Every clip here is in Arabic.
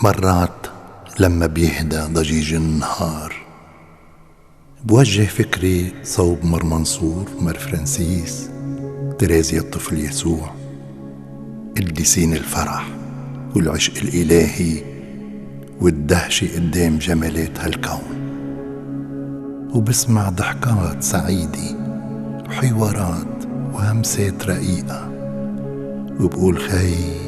مرات لما بيهدى ضجيج النهار بوجه فكري صوب مر منصور، مر فرانسيس، تريزيا الطفل يسوع، قديسين الفرح والعشق الإلهي والدهشة قدام جمالات هالكون. وبسمع ضحكات سعيدة وحوارات وهمسات رقيقة، وبقول خي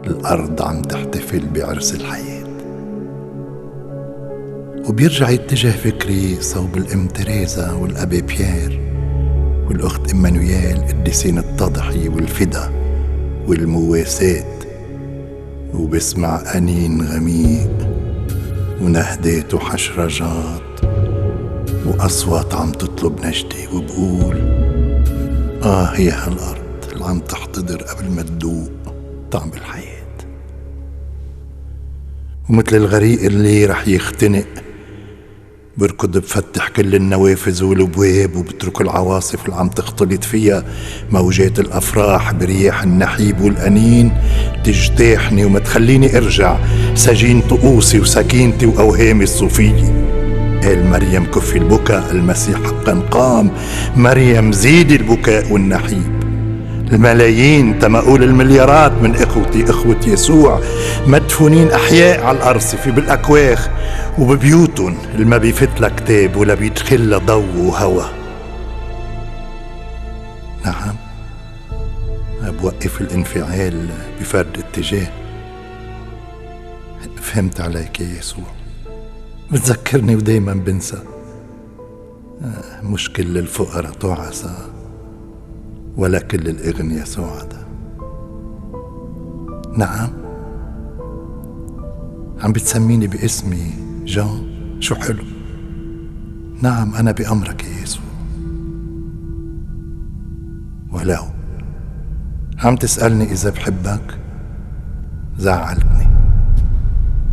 الأرض عم تحتفل بعرس الحياة. وبيرجع يتجه فكري صوب الأم تريزا والأبي بيير والأخت إمانويال، قديسين التضحية والفدا والمواساة. وبسمع أنين غميق ونهدات وحشرجات وأصوات عم تطلب نجدة، وبقول هي هالأرض اللي عم تحتضر قبل ما تدوق طعم الحياة. ومثل الغريق اللي رح يختنق بركض بفتح كل النوافذ والابواب، وبترك العواصف اللي عم تختلط فيها موجات الافراح برياح النحيب والانين تجتاحني وما تخليني ارجع سجين طقوسي وسكينتي واوهامي الصوفيه. قال مريم كفي البكاء، المسيح حقا قام، مريم زيدي البكاء والنحيب. الملايين تمقول المليارات من اخوة يسوع مدفونين احياء على الارصفة بالاكواخ وببيوتهم اللي ما بيفت لها كتاب ولا بيدخل لها ضوء وهوا. نعم، بوقف الانفعال بفرد اتجاه. فهمت عليك يا يسوع، بتذكرني ودايما بنسى. مش كل الفقراء تعسى ولا كل الأغنياء سعداء. نعم، عم بتسميني باسمي جان، شو حلو. نعم، أنا بأمرك يا يسوع. ولو عم تسألني إذا بحبك، زعلتني.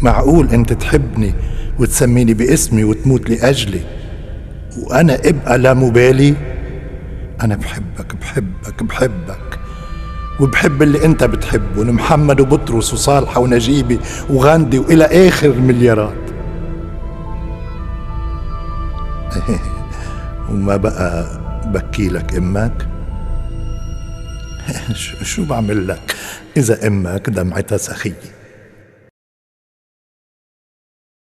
معقول أنت تحبني وتسميني باسمي وتموت لأجلي وأنا أبقى لا مبالي؟ أنا بحبك بحبك بحبك، وبحب اللي أنت بتحبه، محمد وبطرس وصالحة ونجيبي وغاندي وإلى آخر المليارات. وما بقى بكي لك أمك؟ شو بعمل لك إذا أمك دمعتها سخية؟